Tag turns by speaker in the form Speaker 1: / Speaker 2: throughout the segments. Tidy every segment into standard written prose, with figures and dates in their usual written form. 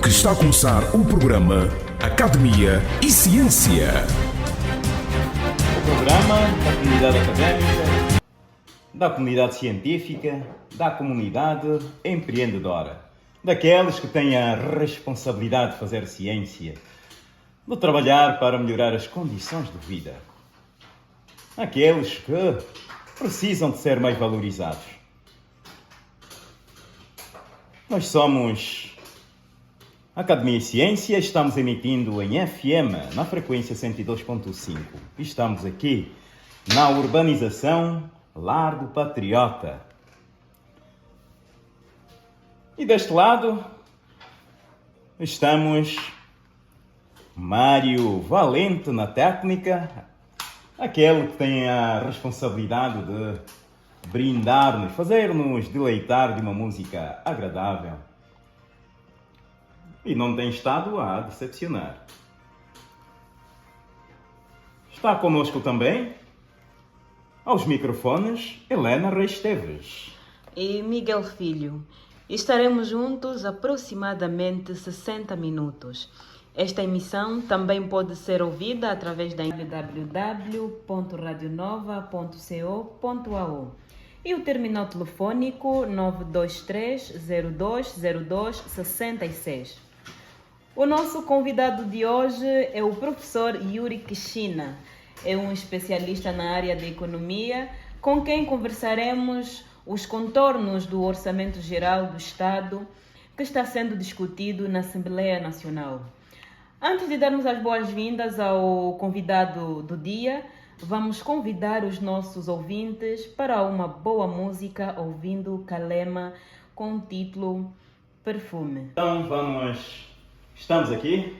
Speaker 1: porque está a começar o programa Academia e Ciência.
Speaker 2: O programa da comunidade académica, da comunidade científica, da comunidade empreendedora, daqueles que têm a responsabilidade de fazer ciência, de trabalhar para melhorar as condições de vida, aqueles que precisam de ser mais valorizados. Nós somos Academia e Ciência, estamos emitindo em FM, na frequência 102.5. Estamos aqui na urbanização Largo Patriota. E deste lado estamos Mário Valente na técnica, aquele que tem a responsabilidade de brindar-nos, fazer-nos deleitar de uma música agradável. E não tem estado a decepcionar. Está connosco também, aos microfones, Helena Reis Teves
Speaker 3: e Miguel Filho. Estaremos juntos aproximadamente 60 minutos. Esta emissão também pode ser ouvida através da www.radionova.co.au e o terminal telefônico 923-0202-66. O nosso convidado de hoje é o professor Yuri Kishina. É um especialista na área de economia, com quem conversaremos os contornos do Orçamento Geral do Estado, que está sendo discutido na Assembleia Nacional. Antes de darmos as boas-vindas ao convidado do dia, vamos convidar os nossos ouvintes para uma boa música ouvindo Kalema com o título Perfume.
Speaker 2: Então estamos aqui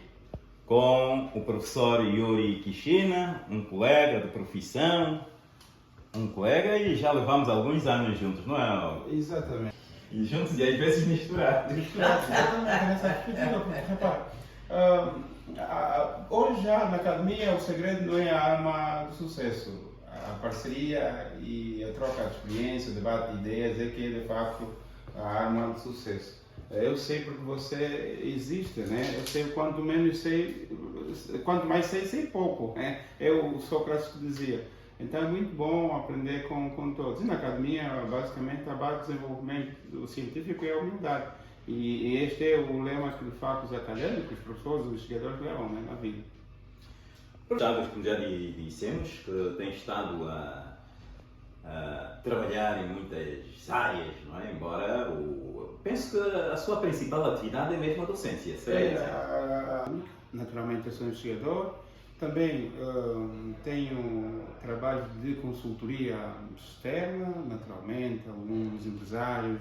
Speaker 2: com o professor Yuri Kishina, um colega de profissão, e já levamos alguns anos juntos, não é?
Speaker 4: Exatamente.
Speaker 2: E juntos e às vezes misturados.
Speaker 4: Hoje já na academia o segredo não é a arma do sucesso. A parceria e a troca de experiência, o debate de ideias é que é de facto a arma do sucesso. Eu sei porque você existe, né? Eu sei quanto menos sei, quanto mais sei pouco, né? É o Sócrates que dizia. Então é muito bom aprender com todos. E na academia, basicamente, a base do desenvolvimento científico é a humildade. E este é o lema que, de facto, os acadêmicos, os professores, os investigadores levam, né, na vida.
Speaker 2: Como já dissemos, que tem estado a trabalhar em muitas áreas, não é? Embora penso que a sua principal atividade é mesmo a docência, certo?
Speaker 4: Naturalmente eu sou investigador, também tenho trabalho de consultoria externa, naturalmente, alguns empresários,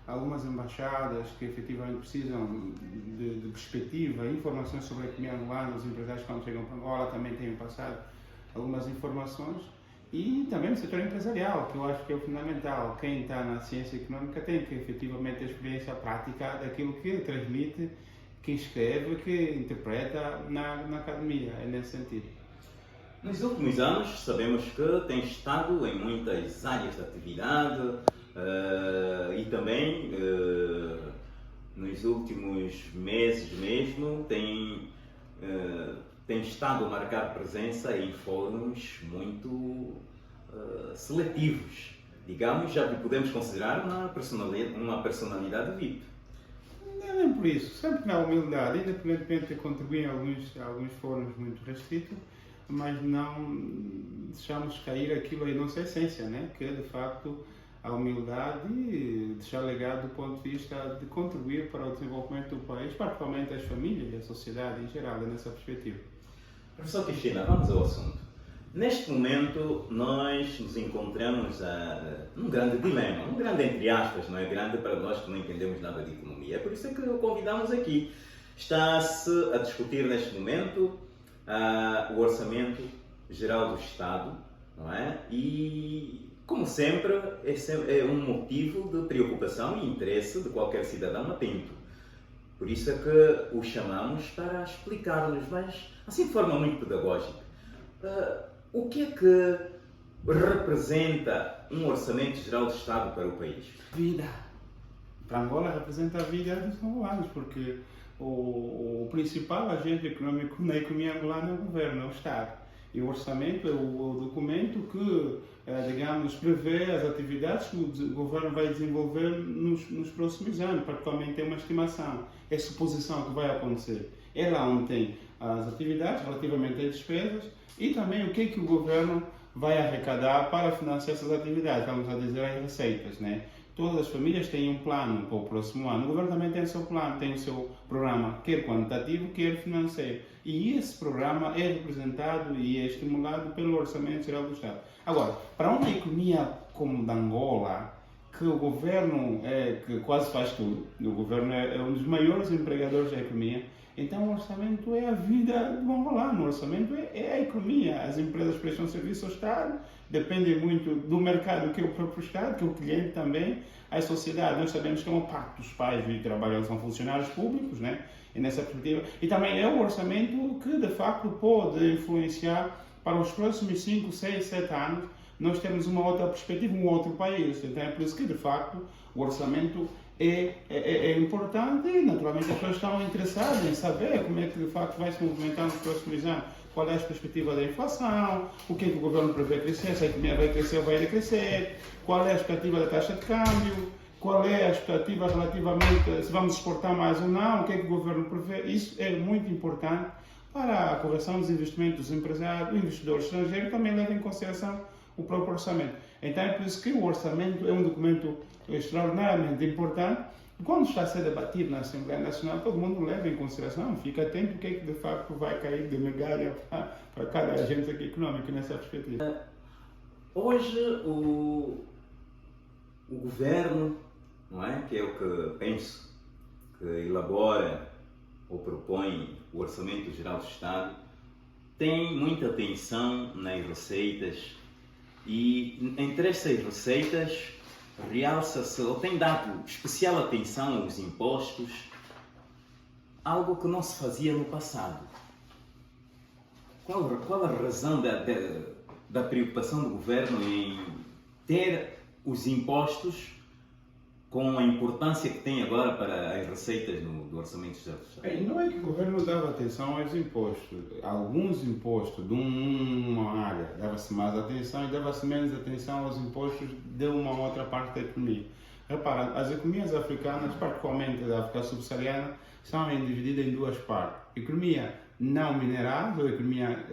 Speaker 4: algumas embaixadas que efetivamente precisam de perspectiva, informações sobre a economia angolana, os empresários quando chegam para Angola também têm passado algumas informações. E também no setor empresarial, que eu acho que é o fundamental. Quem está na ciência económica tem que efetivamente ter experiência prática daquilo que transmite, que escreve, que interpreta na academia, é nesse sentido.
Speaker 2: Nos últimos anos sabemos que tem estado em muitas áreas de atividade e também nos últimos meses mesmo tem estado a marcar presença em fóruns muito seletivos. Digamos, já podemos considerar uma personalidade VIP.
Speaker 4: Não é nem por isso, sempre na humildade, independentemente de contribuir em alguns fóruns muito restritos, mas não deixamos cair aquilo aí, nossa essência, né? Que é de facto a humildade e deixar legado do ponto de vista de contribuir para o desenvolvimento do país, particularmente as famílias e a sociedade em geral, é nessa perspectiva.
Speaker 2: Professor Kishina, vamos ao assunto. Neste momento, nós nos encontramos num grande dilema, um grande entre aspas, não é grande para nós que não entendemos nada de economia. É por isso é que o convidamos aqui. Está-se a discutir neste momento o Orçamento Geral do Estado, não é? E, como sempre, esse é um motivo de preocupação e interesse de qualquer cidadão atento. Por isso é que o chamamos para explicar-nos, mas assim de forma muito pedagógica, o que é que representa um Orçamento Geral de Estado para o país?
Speaker 4: Vida. para Angola representa a vida dos angolanos, porque o principal agente econômico na economia angolana é o governo, é o Estado. E o orçamento é o documento que, digamos, prevê as atividades que o governo vai desenvolver nos próximos anos, particularmente tem uma estimação, é suposição que vai acontecer. É lá onde tem as atividades relativamente às despesas e também o que o governo vai arrecadar para financiar essas atividades, vamos a dizer, as receitas, né? Todas as famílias têm um plano para o próximo ano. O governo também tem o seu plano, tem o seu programa, quer quantitativo, quer financeiro. E esse programa é representado e é estimulado pelo Orçamento Geral do Estado. Agora, para uma economia como a da Angola, que o governo que quase faz tudo, o governo é um dos maiores empregadores da economia, então o orçamento é a vida do angolano, o orçamento é a economia. As empresas prestam serviço ao Estado, dependem muito do mercado, que é o próprio Estado, que é o cliente também, a sociedade. Nós sabemos que é uma parte dos pais que trabalham, são funcionários públicos, né? E nessa perspectiva. E também é o orçamento que, de facto, pode influenciar para os próximos 5, 6, 7 anos, nós temos uma outra perspectiva, um outro país. Então é por isso que, de facto, o orçamento é importante e, naturalmente, as pessoas estão interessadas em saber como é que, de facto, vai se movimentar nos próximos anos. Qual é a perspectiva da inflação, o que o governo prevê crescer, se a economia vai crescer ou vai decrescer, qual é a expectativa da taxa de câmbio, qual é a expectativa relativamente se vamos exportar mais ou não, o que o governo prevê. Isso é muito importante para a correção dos investimentos dos empresários, do investidor estrangeiro, e também leva em consideração o próprio orçamento. Então é por isso que o orçamento é um documento extraordinariamente importante. Quando está a ser debatido na Assembleia Nacional, todo mundo leva em consideração, fica atento o que de facto vai cair de migalha para cada agente econômico nessa perspectiva.
Speaker 2: Hoje o governo, não é, que é o que penso, que elabora ou propõe o Orçamento Geral do Estado, tem muita atenção nas receitas e entre essas receitas realça-se ou tem dado especial atenção aos impostos, algo que não se fazia no passado. Qual a razão da preocupação do governo em ter os impostos com a importância que tem agora para as receitas do Orçamento Geral do Estado?
Speaker 4: Não é que o governo dava atenção aos impostos. Alguns impostos de uma área dava-se mais atenção e dava-se menos atenção aos impostos de uma outra parte da economia. Repara, as economias africanas, particularmente da África subsaariana, são divididas em duas partes. Economia não mineral, ou economia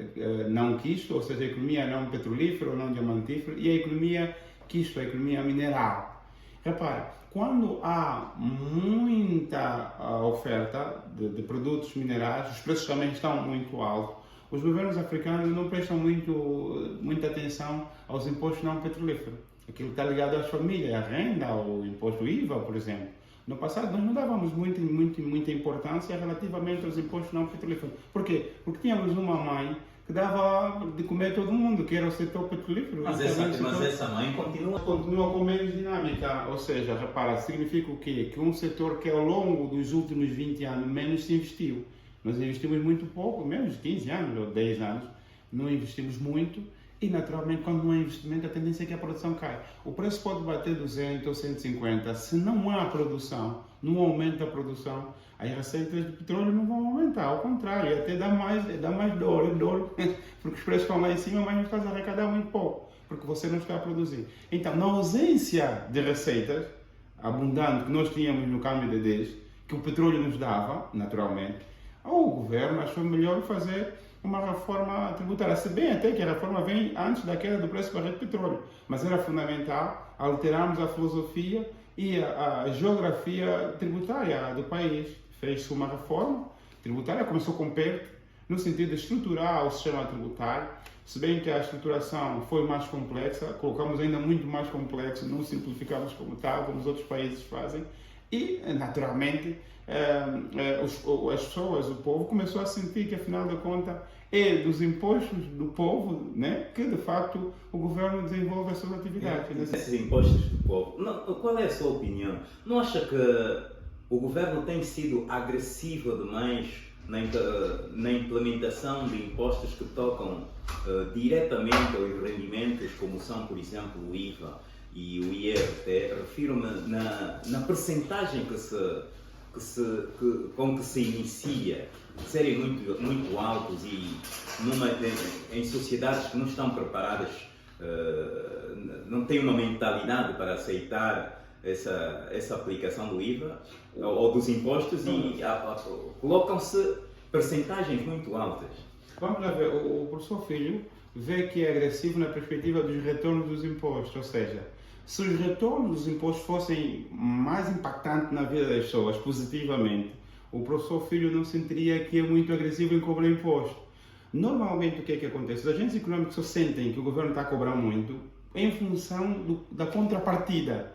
Speaker 4: não quisto, ou seja, a economia não petrolífera ou não diamantífera, e a economia quisto, a economia mineral. Repara, quando há muita oferta de produtos minerais, os preços também estão muito altos, os governos africanos não prestam muita atenção aos impostos não petrolíferos. Aquilo está ligado às famílias, a renda, o imposto IVA, por exemplo. No passado, nós não dávamos muita importância relativamente aos impostos não petrolíferos. Por quê? Porque tínhamos uma mãe que dava de comer a todo mundo, que era o setor petrolífero.
Speaker 2: Mas essa mãe continua
Speaker 4: com menos dinâmica. Ou seja, repara, significa o quê? Que um setor que ao longo dos últimos 20 anos menos se investiu. Nós investimos muito pouco, menos de 15 anos ou 10 anos, não investimos muito. E, naturalmente, quando não há investimento, a tendência é que a produção cai. O preço pode bater 200 ou 150. Se não há produção, não aumenta a produção, as receitas de petróleo não vão aumentar. Ao contrário, até dá mais dor, porque os preços estão lá em cima, mas não estás a arrecadar muito pouco, porque você não está a produzir. Então, na ausência de receitas abundante que nós tínhamos no câmbio de 10, que o petróleo nos dava, naturalmente, o governo achou melhor fazer uma reforma tributária, se bem até que a reforma vem antes da queda do preço do barril de petróleo, mas era fundamental alterarmos a filosofia e a geografia tributária do país. Fez-se uma reforma tributária, começou com PERT, no sentido de estruturar o sistema tributário, se bem que a estruturação foi mais complexa, colocamos ainda muito mais complexo, não simplificamos como tal, como os outros países fazem, e, naturalmente, as pessoas, o povo, começou a sentir que, afinal de contas, é dos impostos do povo, né, que, de facto, o governo desenvolve as suas atividades.
Speaker 2: Esses impostos do povo, qual é a sua opinião? Não acha que o governo tem sido agressivo demais na implementação de impostos que tocam diretamente aos rendimentos, como são, por exemplo, o IVA? e o IRT, refiro-me na percentagem com que se inicia, serem muito altos e em sociedades que não estão preparadas, não têm uma mentalidade para aceitar essa aplicação do IVA ou dos impostos e colocam-se percentagens muito altas.
Speaker 4: Vamos lá ver, o professor Filho vê que é agressivo na perspectiva dos retornos dos impostos, ou seja, se os retornos dos impostos fossem mais impactantes na vida das pessoas, positivamente, o professor Filho não sentiria que é muito agressivo em cobrar imposto. Normalmente o que é que acontece? Os agentes econômicos só sentem que o governo está a cobrar muito em função da contrapartida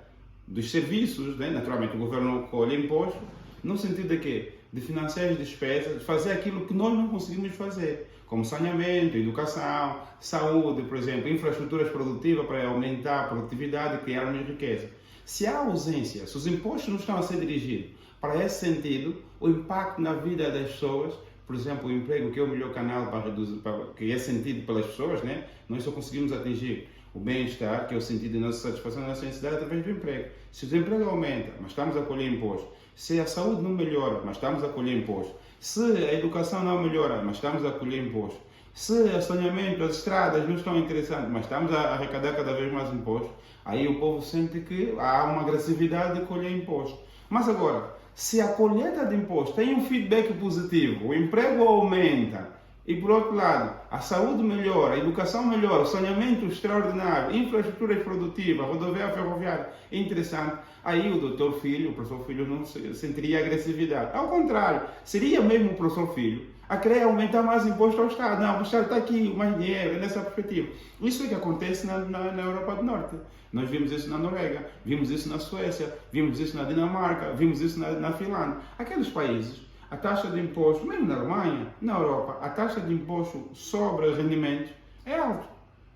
Speaker 4: dos serviços, né? Naturalmente o governo colhe imposto, no sentido de quê? De financiar as despesas, de fazer aquilo que nós não conseguimos fazer, como saneamento, educação, saúde, por exemplo, infraestruturas produtivas para aumentar a produtividade e criar mais riqueza. Se há ausência, se os impostos não estão a ser dirigidos para esse sentido, o impacto na vida das pessoas, por exemplo, o emprego, que é o melhor canal para reduzir, que é sentido pelas pessoas, né? Nós só conseguimos atingir o bem-estar, que é o sentido de nossa satisfação, da nossa necessidade, através do emprego. Se o desemprego aumenta, mas estamos a colher imposto, se a saúde não melhora, mas estamos a colher imposto, se a educação não melhora, mas estamos a colher imposto, se o saneamento, as estradas não estão interessantes, mas estamos a arrecadar cada vez mais imposto, aí o povo sente que há uma agressividade de colher imposto. Mas agora, se a colheita de imposto tem um feedback positivo, o emprego aumenta, e por outro lado, a saúde melhora, a educação melhora, o saneamento extraordinário, infraestruturas produtivas, rodoviária, ferroviária, interessante, aí o doutor Filho, o professor Filho, não sentiria agressividade. Ao contrário, seria mesmo o professor Filho a querer aumentar mais imposto ao Estado. Não, o Estado está aqui, mais dinheiro, é nessa perspectiva. Isso é que acontece na Europa do Norte. Nós vimos isso na Noruega, vimos isso na Suécia, vimos isso na Dinamarca, vimos isso na Finlândia. Aqueles países, a taxa de imposto, mesmo na Alemanha, na Europa, a taxa de imposto sobre rendimentos é alta.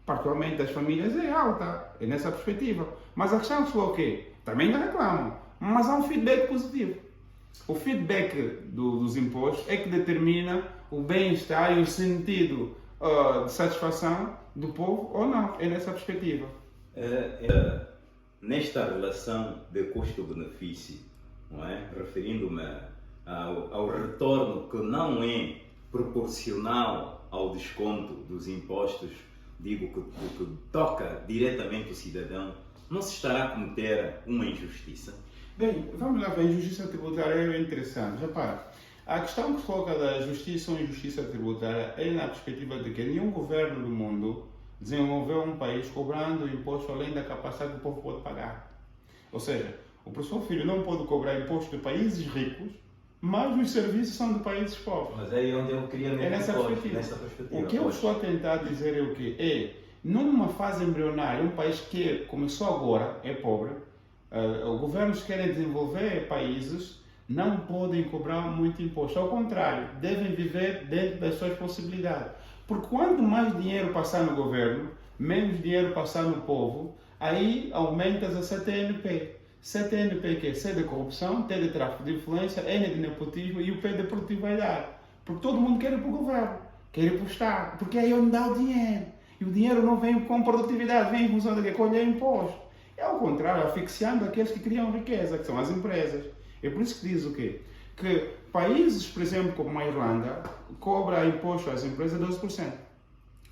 Speaker 4: Particularmente das famílias é alta, é nessa perspectiva. Mas a questão é o quê? Também não reclamam, mas há um feedback positivo. O feedback dos impostos é que determina o bem-estar e o sentido de satisfação do povo ou não, é nessa perspectiva.
Speaker 2: Nesta relação de custo-benefício, não é? Referindo-me ao retorno que não é proporcional ao desconto dos impostos, digo que toca diretamente o cidadão, não se estará a cometer uma injustiça?
Speaker 4: Bem, vamos lá ver, a injustiça tributária é interessante. Repara, a questão que se coloca da justiça ou injustiça tributária é na perspectiva de que nenhum governo do mundo desenvolveu um país cobrando imposto além da capacidade que o povo pode pagar. Ou seja, o professor Filho não pode cobrar imposto de países ricos, mas os serviços são de países pobres.
Speaker 2: Mas é onde eu queria mesmo
Speaker 4: nessa perspectiva. O que eu estou a tentar dizer é o quê? Numa fase embrionária, um país que começou agora, é pobre, os governos que querem desenvolver países não podem cobrar muito imposto. Ao contrário, devem viver dentro das suas possibilidades. Porque quanto mais dinheiro passar no governo, menos dinheiro passar no povo, aí aumentas a CTNP. CTNP que é C de corrupção, T de tráfico de influência, N de nepotismo e o P de produtividade. Porque todo mundo quer ir para o governo, quer ir para o Estado, porque é aí onde dá o dinheiro. E o dinheiro não vem com produtividade, vem em função de colher imposto. É ao contrário, asfixiando aqueles que criam riqueza, que são as empresas. É por isso que diz o quê? Que países, por exemplo, como a Irlanda, cobra imposto às empresas 12%.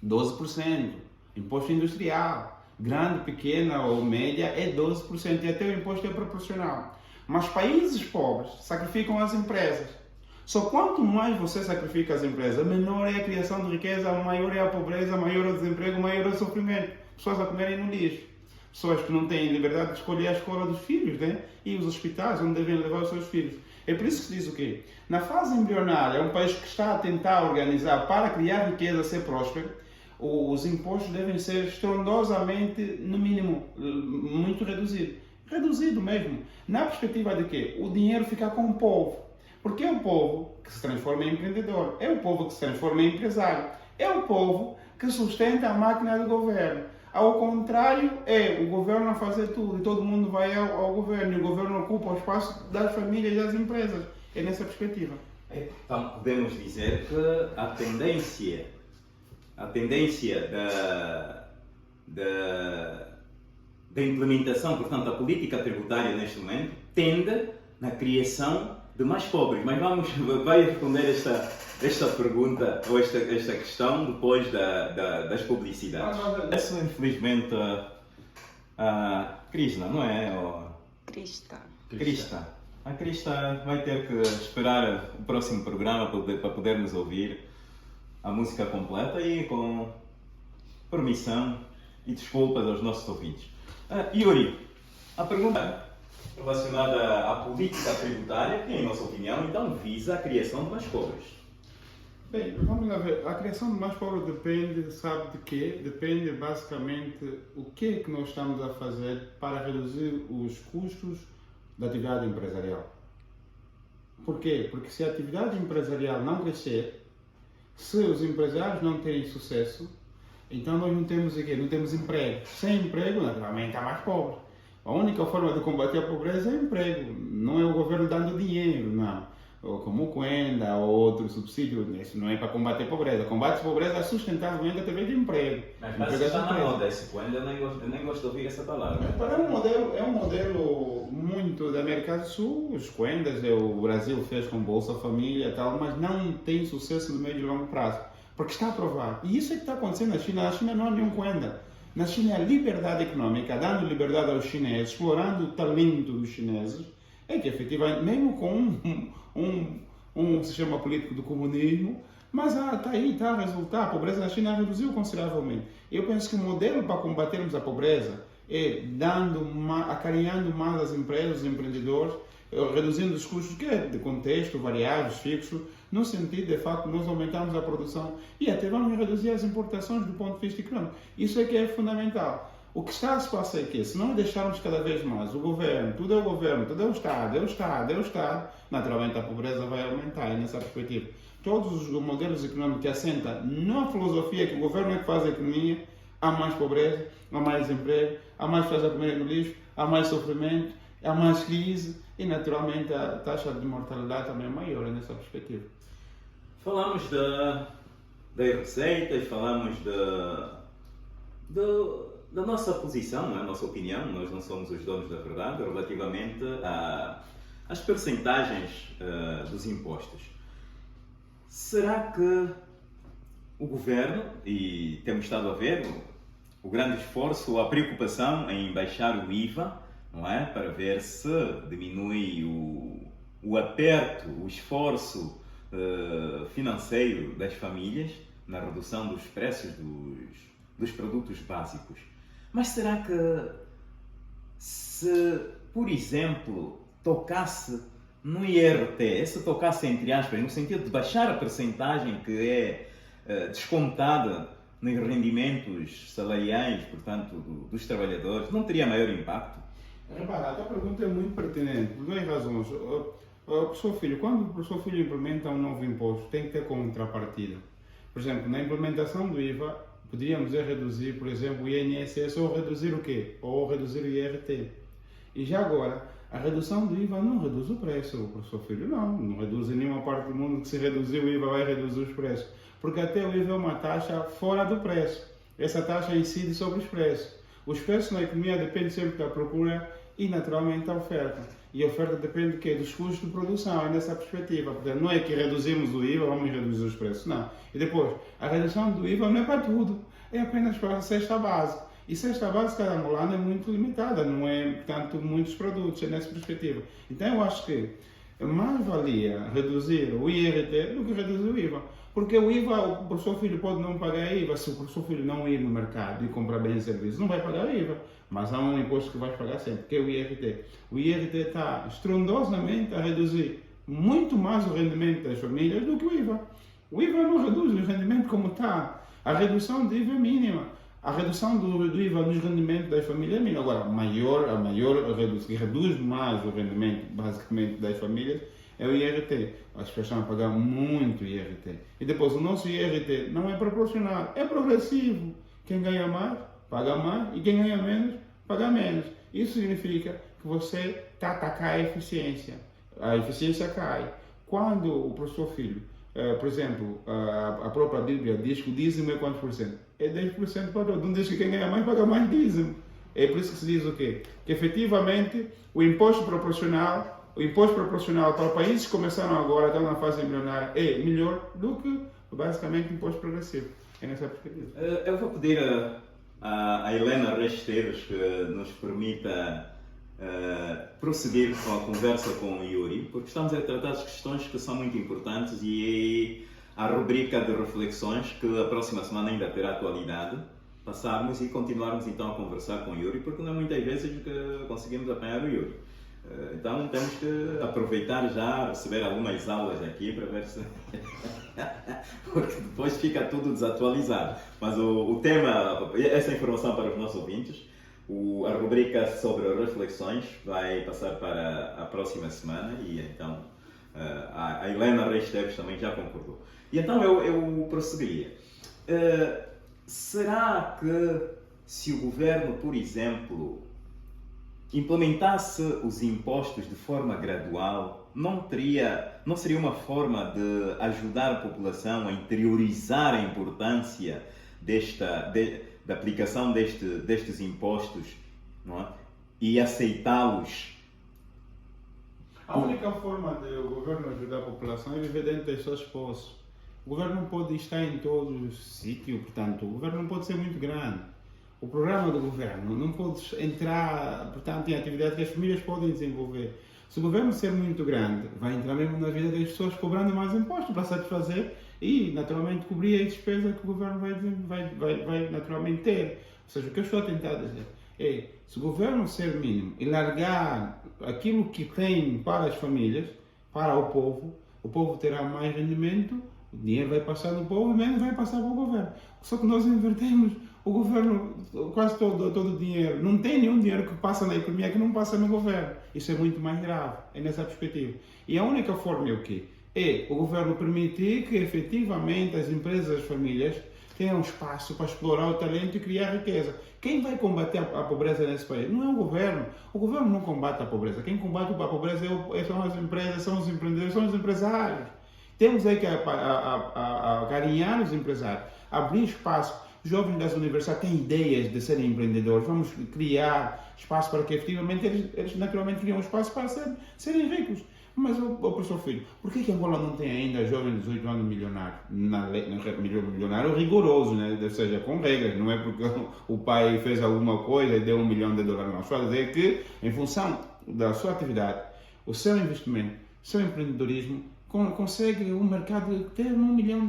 Speaker 4: 12%. Imposto industrial. Grande, pequena ou média é 12% e até o imposto é proporcional. Mas países pobres sacrificam as empresas. Só quanto mais você sacrifica as empresas, menor é a criação de riqueza, maior é a pobreza, maior é o desemprego, maior é o sofrimento. Pessoas a comerem no lixo. Pessoas que não têm liberdade de escolher a escola dos filhos, né? E os hospitais onde devem levar os seus filhos. É por isso que se diz o quê? Na fase embrionária, é um país que está a tentar organizar para criar riqueza, ser próspero, os impostos devem ser estrondosamente, no mínimo, muito reduzido. Reduzido mesmo. Na perspectiva de que o dinheiro fica com o povo. Porque é o povo que se transforma em empreendedor. É o povo que se transforma em empresário. É o povo que sustenta a máquina do governo. Ao contrário, é o governo a fazer tudo e todo mundo vai ao governo. E o governo ocupa o espaço das famílias e das empresas. É nessa perspectiva.
Speaker 2: Então, podemos dizer que a tendência da implementação, portanto, da política tributária neste momento, tende na criação de mais pobres. Mas vai responder esta pergunta ou esta questão depois das publicidades. Essa, infelizmente, a Krishna, não é? Krista. A Krista vai ter que esperar o próximo programa para podermos ouvir a música completa e com permissão e desculpas aos nossos ouvintes. Yuri, a pergunta relacionada à política tributária, que, em nossa opinião, então visa a criação de mais pobres.
Speaker 4: Bem, vamos lá ver. A criação de mais pobres depende, sabe de quê? Depende basicamente o que é que nós estamos a fazer para reduzir os custos da atividade empresarial. Por quê? Porque se a atividade empresarial não crescer, se os empresários não terem sucesso, então nós não temos o quê? Não temos emprego. Sem emprego, naturalmente, há mais pobres. A única forma de combater a pobreza é emprego. Não é o governo dando dinheiro, não. Ou como o Cuenda ou outro subsídio. Isso não é para combater a pobreza. Combate a pobreza sustentavelmente através de emprego.
Speaker 2: Mas está na moda esse Cuenda, eu nem gosto de ouvir essa palavra.
Speaker 4: É um modelo muito da América do Sul. Os Cuendas, o Brasil fez com Bolsa Família e tal, mas não tem sucesso no médio e longo prazo. Porque está aprovado. E isso é que está acontecendo na China. Na China não há nenhum Cuenda. Na China, a liberdade econômica, dando liberdade aos chineses, explorando o talento dos chineses, é que efetivamente, mesmo com um sistema político do comunismo, mas está aí, está a resultar. A pobreza na China reduziu consideravelmente. Eu penso que o modelo para combatermos a pobreza é acarinhando mais as empresas, os empreendedores, reduzindo os custos, que é de contexto, variáveis, fixos, no sentido, de facto, nós aumentamos a produção e até vamos reduzir as importações do ponto de vista econômico. Isso é que é fundamental. O que está a se passar é que, se não deixarmos cada vez mais o governo, tudo é o Estado, naturalmente a pobreza vai aumentar, e nessa perspectiva. Todos os modelos econômicos que assentam na filosofia que o governo é que faz a economia, há mais pobreza, há mais desemprego, há mais pessoas a comer no lixo, há mais sofrimento, há mais crise e, naturalmente, a taxa de mortalidade também é maior nessa perspectiva.
Speaker 2: Falamos das receitas, falamos da nossa posição, não é? A nossa opinião, nós não somos os donos da verdade, relativamente às percentagens dos impostos. Será que o governo, e temos estado a ver o grande esforço, a preocupação em baixar o IVA, não é? Para ver se diminui o aperto, o esforço financeiro das famílias na redução dos preços dos produtos básicos. Mas será que se, por exemplo, tocasse no IRT, se tocasse entre aspas, no sentido de baixar a percentagem que é descontada nos rendimentos salariais, portanto, dos trabalhadores, não teria maior impacto?
Speaker 4: Repara, a tua pergunta é muito pertinente, por duas razões. Professor Filho, quando o professor Filho implementa um novo imposto, tem que ter contrapartida. Por exemplo, na implementação do IVA, poderíamos reduzir, por exemplo, o INSS ou reduzir o quê? Ou reduzir o IRT. E já agora, a redução do IVA não reduz o preço, professor Filho, não reduz em nenhuma parte do mundo que se reduzir o IVA vai reduzir os preços. Porque até o IVA é uma taxa fora do preço. Essa taxa incide sobre os preços. Os preços na economia dependem sempre da procura e, naturalmente, da oferta. E a oferta depende do quê? Dos custos de produção, é nessa perspectiva. Portanto, não é que reduzimos o IVA, vamos reduzir os preços, não. E depois, a redução do IVA não é para tudo, é apenas para a cesta base. E cesta básica da angolana é muito limitada, não é, portanto, muitos produtos, é nessa perspectiva. Então, eu acho que mais valia reduzir o IRT do que reduzir o IVA. Porque o IVA, o professor Filho pode não pagar IVA, se o professor Filho não ir no mercado e comprar bens e serviços, não vai pagar IVA. Mas há um imposto que vai pagar sempre, que é o IRT. O IRT está estrondosamente a reduzir muito mais o rendimento das famílias do que o IVA. O IVA não reduz o rendimento como está. A redução do IVA é mínima. A redução do IVA nos rendimentos das famílias é mínima. Agora, que reduz mais o rendimento, basicamente, das famílias é o IRT. As pessoas estão a pagar muito IRT. E depois, o nosso IRT não é proporcional, é progressivo. Quem ganha mais, paga mais, e quem ganha menos, paga menos. Isso significa que você está a atacar a eficiência. A eficiência cai. Quando o professor Filho, por exemplo, a própria Bíblia diz que o dízimo é quantos por cento? É 10% para todo. Não diz que quem ganha mais paga mais dízimo. É por isso que se diz o quê? Que efetivamente o imposto proporcional para países que começaram agora, estão na fase milionária, é melhor do que basicamente o imposto progressivo. É nessa perspectiva.
Speaker 2: Eu vou pedir a Helena Resteves que nos permita prosseguir com a conversa com o Yuri, porque estamos a tratar de questões que são muito importantes e a rubrica de reflexões, que a próxima semana ainda terá atualidade, passarmos e continuarmos então a conversar com o Yuri, porque não é muitas vezes que conseguimos apanhar o Yuri. Então temos que aproveitar já, receber algumas aulas aqui para ver se... porque depois fica tudo desatualizado. Mas o tema, essa informação para os nossos ouvintes, a rubrica sobre reflexões vai passar para a próxima semana e então a Helena Reis Teves também já concordou. E então eu prosseguiria. Será que se o governo, por exemplo, implementasse os impostos de forma gradual, não seria uma forma de ajudar a população a interiorizar a importância da aplicação destes impostos, não é? E aceitá-los?
Speaker 4: A única forma de o governo ajudar a população é viver dentro das suas posses. O governo não pode estar em todos os sítios, portanto, o governo não pode ser muito grande. O programa do governo não pode entrar, portanto, em atividades que as famílias podem desenvolver. Se o governo ser muito grande, vai entrar mesmo na vida das pessoas cobrando mais impostos para satisfazer e, naturalmente, cobrir a despesa que o governo vai naturalmente ter. Ou seja, o que eu estou a tentar dizer é, se o governo ser mínimo e largar aquilo que tem para as famílias, para o povo terá mais rendimento, o dinheiro vai passar no povo e menos vai passar para o governo. Só que nós invertemos. O governo, quase todo o dinheiro, não tem nenhum dinheiro que passa na economia que não passa no governo. Isso é muito mais grave, é nessa perspectiva. E a única forma é o quê? É o governo permitir que efetivamente as empresas, as famílias, tenham espaço para explorar o talento e criar riqueza. Quem vai combater a pobreza nesse país? Não é o governo. O governo não combate a pobreza. Quem combate a pobreza são as empresas, são os empreendedores, são os empresários. Temos aí que acarinhar os empresários, abrir espaço. Jovens das universidades têm ideias de serem empreendedores. Vamos criar espaço para que efetivamente eles naturalmente criam espaço para serem ricos. Mas, professor Filho, por que Angola não tem ainda jovens de 18 anos milionários? Milionário rigoroso, né? Ou seja, com regras. Não é porque o pai fez alguma coisa e deu $1 milhão. Não. Só dizer que, em função da sua atividade, o seu investimento, o seu empreendedorismo, consegue o mercado ter $1 milhão.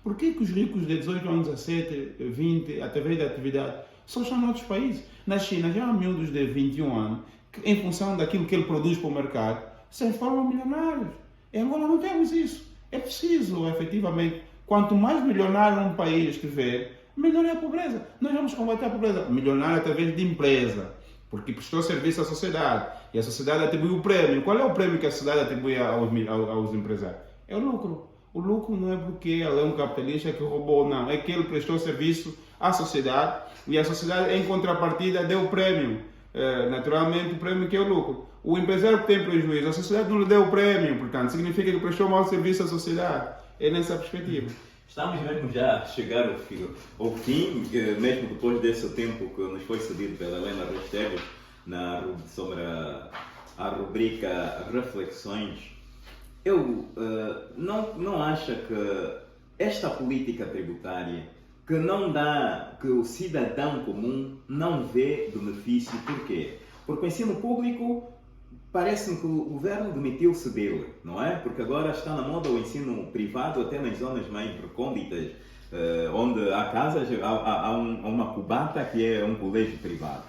Speaker 4: Por que os ricos de 18 anos a 7, 20, através da atividade, só estão em outros países? Na China já há miúdos de 21 anos, que, em função daquilo que ele produz para o mercado, se formam milionários. Em Angola não temos isso. É preciso, efetivamente, quanto mais milionário um país tiver, melhor é a pobreza. Nós vamos combater a pobreza. Milionário através de empresa, porque prestou serviço à sociedade. E a sociedade atribui o prêmio. Qual é o prêmio que a sociedade atribui aos empresários? É o lucro. O lucro não é porque ele é um capitalista que roubou, não. É que ele prestou serviço à sociedade e a sociedade, em contrapartida, deu o prêmio. Naturalmente, o prêmio que é o lucro. O empresário que tem prejuízo, a sociedade não lhe deu o prêmio, portanto, significa que prestou mau serviço à sociedade. É nessa perspectiva.
Speaker 2: Estamos mesmo já a chegar ao fim, mesmo depois desse tempo que nos foi cedido pela Helena Resteves sobre a rubrica Reflexões. Eu não acho que esta política tributária que o cidadão comum não vê benefício. Por quê? Porque o ensino público parece-me que o governo demitiu-se dele, não é? Porque agora está na moda o ensino privado, até nas zonas mais recônditas, onde há casas, há uma cubata que é um colégio privado.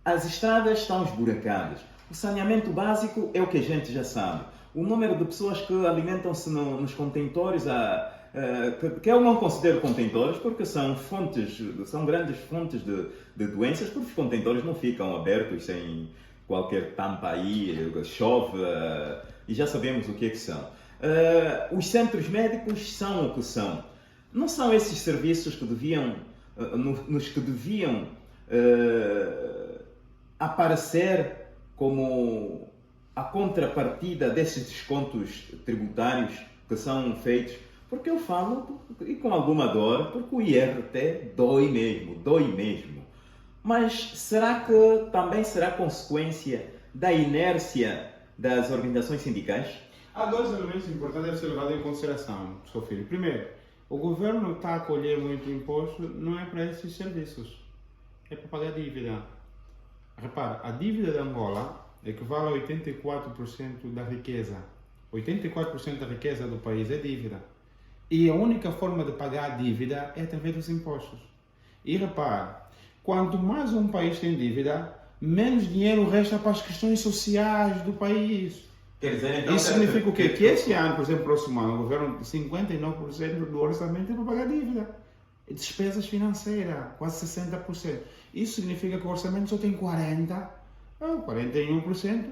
Speaker 2: As estradas estão esburacadas. O saneamento básico é o que a gente já sabe. O número de pessoas que alimentam-se nos contentores, que eu não considero contentores, porque são grandes fontes de doenças, porque os contentores não ficam abertos sem qualquer tampa aí, chove, e já sabemos o que é que são. Os centros médicos são o que são. Não são esses serviços que nos que deviam aparecer como a contrapartida desses descontos tributários que são feitos, porque eu falo, e com alguma dor, porque o IRT dói mesmo. Mas será que também será consequência da inércia das organizações sindicais?
Speaker 4: Há dois elementos importantes que devem ser levados em consideração, seu filho. Primeiro, o governo está a colher muito imposto, não é para esses serviços, é para pagar dívida. Repara, a dívida de Angola equivale a 84% da riqueza. 84% da riqueza do país é dívida. E a única forma de pagar a dívida é através dos impostos. E repare, quanto mais um país tem dívida, menos dinheiro resta para as questões sociais do país.
Speaker 2: Quer dizer, então,
Speaker 4: Isso significa o quê? Que esse ano, por exemplo, próximo ano, o governo 59% do orçamento é para pagar dívida. Despesas financeiras, quase 60%. Isso significa que o orçamento só tem 41%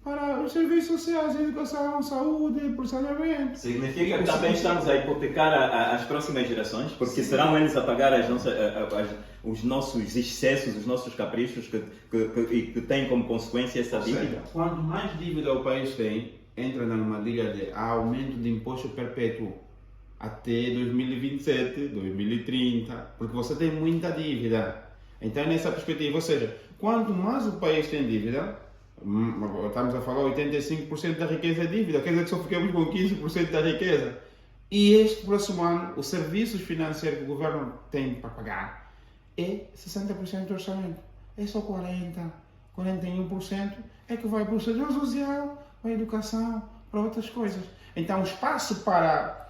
Speaker 4: para os serviços sociais, educação, saúde, saneamento.
Speaker 2: significa que também estamos a hipotecar as próximas gerações, porque serão eles a pagar os nossos excessos, os nossos caprichos que têm como consequência essa dívida.
Speaker 4: Seja, quanto mais dívida o país tem, entra na armadilha de aumento de imposto perpétuo até 2027, 2030, porque você tem muita dívida. Então, nessa perspectiva, ou seja, quanto mais o país tem dívida, estamos a falar 85% da riqueza é dívida, quer dizer que só ficamos com 15% da riqueza. E este próximo ano, os serviços financeiros que o governo tem para pagar é 60% do orçamento. É só 41% é que vai para o setor social, para a educação, para outras coisas. Então, o espaço para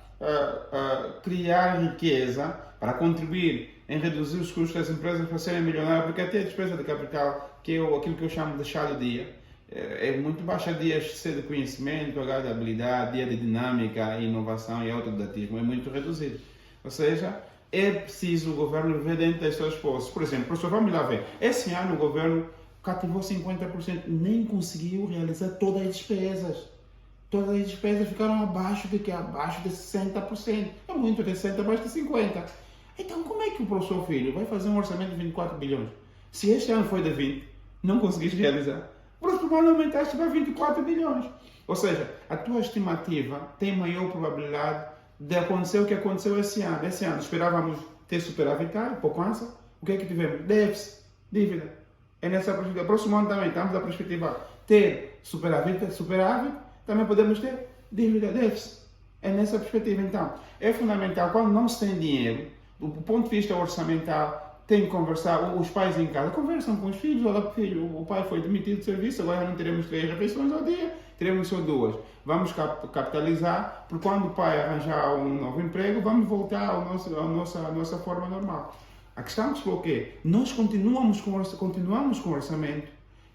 Speaker 4: criar riqueza, para contribuir em reduzir os custos das empresas para serem milionárias, porque até a despesa de capital, que é aquilo que eu chamo de chá do dia, é muito baixa. Dias de conhecimento, habilidade, dia de dinâmica, inovação e autodidatismo é muito reduzido. Ou seja, é preciso o governo ver dentro das suas posses. Por exemplo, professor, vamos lá ver. Esse ano o governo cativou 50%, nem conseguiu realizar todas as despesas. Todas as despesas ficaram abaixo de 60%. É muito de 60%, abaixo de 50%. Então, como é que o professor Filho vai fazer um orçamento de 24 bilhões? Se este ano foi de 20, não conseguiste realizar, o próximo ano aumentaste para 24 bilhões. Ou seja, a tua estimativa tem maior probabilidade de acontecer o que aconteceu esse ano. Esse ano esperávamos ter superavitário, poupança. O que é que tivemos? Déficit, dívida. É nessa perspectiva. Próximo ano também estamos a perspectiva ter superávit, também podemos ter dívida, déficit. É nessa perspectiva. Então, é fundamental, quando não se tem dinheiro, do ponto de vista orçamental, tem que conversar, os pais em casa conversam com os filhos. Olha, filho, o pai foi demitido de serviço, agora não teremos 3 refeições ao dia, teremos só 2. Vamos capitalizar, porque quando o pai arranjar um novo emprego, vamos voltar à nossa forma normal. A questão é o quê? Nós continuamos com o orçamento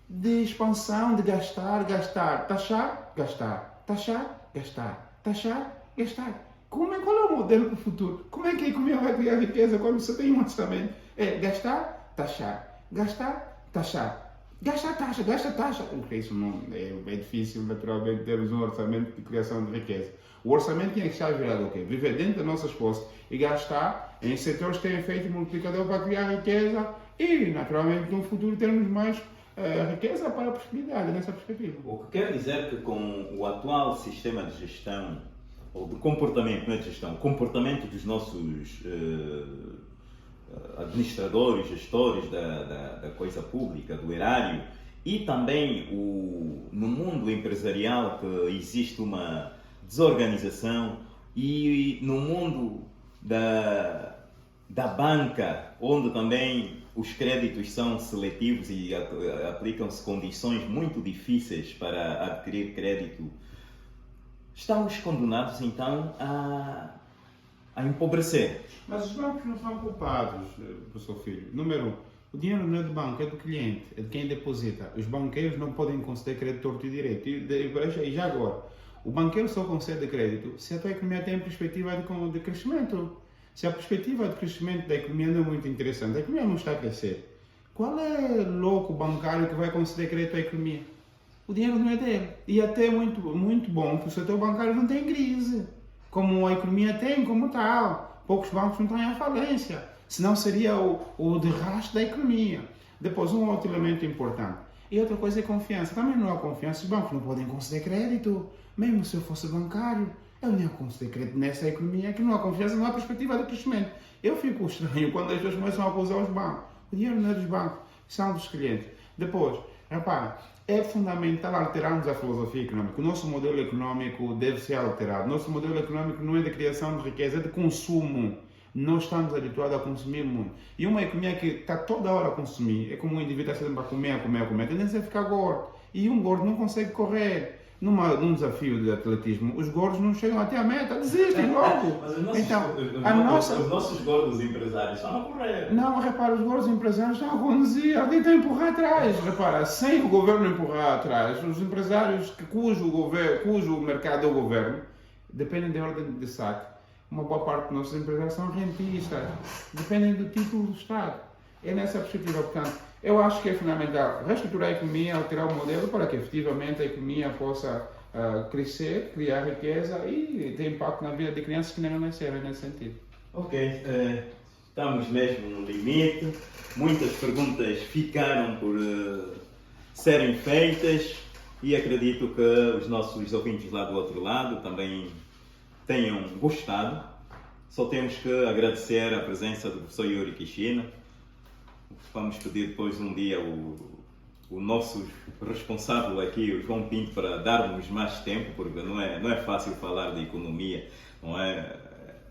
Speaker 4: de expansão, de gastar, taxar, gastar, taxar, gastar, taxar, gastar. Qual é o modelo para o futuro? Como é que a economia vai criar riqueza quando você tem um orçamento? É gastar, taxar, gastar, taxar, gastar, taxa, gasta, taxa. Porque isso não é difícil, naturalmente, termos um orçamento de criação de riqueza. O orçamento tem que estar virado o quê? Viver dentro das nossas posses e gastar em setores que têm efeito multiplicador para criar riqueza e, naturalmente, no futuro termos mais riqueza para a prosperidade, nessa perspectiva.
Speaker 2: O que quer dizer que com o atual sistema de gestão, ou de comportamento, não é de gestão, comportamento dos nossos administradores, gestores da coisa pública, do erário, e também no mundo empresarial que existe uma desorganização, e no mundo da banca, onde também os créditos são seletivos e aplicam-se condições muito difíceis para adquirir crédito, estamos condenados então a empobrecer.
Speaker 4: Mas os bancos não são culpados, professor Filho. Número 1, o dinheiro não é do banco, é do cliente, é de quem deposita. Os banqueiros não podem conceder crédito torto e direito. E já agora, o banqueiro só concede crédito se a tua economia tem perspectiva de crescimento. Se a perspectiva de crescimento da economia não é muito interessante, a economia não está a crescer, qual é o louco bancário que vai conceder crédito à economia? O dinheiro não é dele. E até muito, muito bom que o setor bancário não tem crise, como a economia tem, como tal. Poucos bancos não estão à falência, senão seria o derraste da economia. Depois, um outro elemento importante. E outra coisa é confiança. Também não há confiança, os bancos não podem conceder crédito. Mesmo se eu fosse bancário, eu não ia conceder crédito nessa economia que não há confiança, não há perspectiva de crescimento. Eu fico estranho quando as pessoas começam a acusar os bancos. O dinheiro não é dos bancos, são dos clientes. Depois, repara, é fundamental alterarmos a filosofia econômica. O nosso modelo econômico deve ser alterado. O nosso modelo econômico não é de criação de riqueza, é de consumo. Nós estamos habituados a consumir muito. E uma economia que está toda hora a consumir, é como um indivíduo está sempre a comer. A tendência é ficar gordo. E um gordo não consegue correr. Num desafio de atletismo, os gordos não chegam até a meta, desistem logo.
Speaker 2: Mas os nossos,
Speaker 4: Então,
Speaker 2: os nossos gordos empresários estão a correr.
Speaker 4: Não, repara, os gordos empresários estão a conduzir, alguém está a empurrar atrás. Repara, sem o governo empurrar atrás, os empresários cujo mercado é o governo, dependem da ordem de saque. Uma boa parte dos nossos empresários são rentistas, dependem do título do Estado. É nessa perspectiva, portanto, eu acho que é fundamental reestruturar a economia, alterar o modelo para que efetivamente a economia possa crescer, criar riqueza e ter impacto na vida de crianças que ainda não nasceram nesse sentido.
Speaker 2: Ok, estamos mesmo no limite. Muitas perguntas ficaram por serem feitas e acredito que os nossos ouvintes lá do outro lado também tenham gostado. Só temos que agradecer a presença do professor Yuri Kishina. Vamos pedir depois um dia o nosso responsável aqui, o João Pinto, para darmos mais tempo, porque não é fácil falar de economia, não é,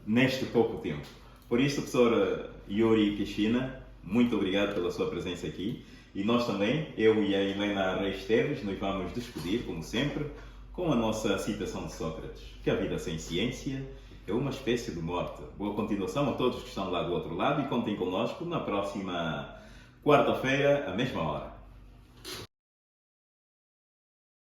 Speaker 2: neste pouco tempo. Por isso, professor Yuri Kishina, muito obrigado pela sua presença aqui. E nós também, eu e a Helena Reis Teves, nos vamos despedir, como sempre, com a nossa citação de Sócrates, que a vida sem ciência é uma espécie de morte. Boa continuação a todos que estão lá do outro lado e contem connosco na próxima quarta-feira, à mesma hora.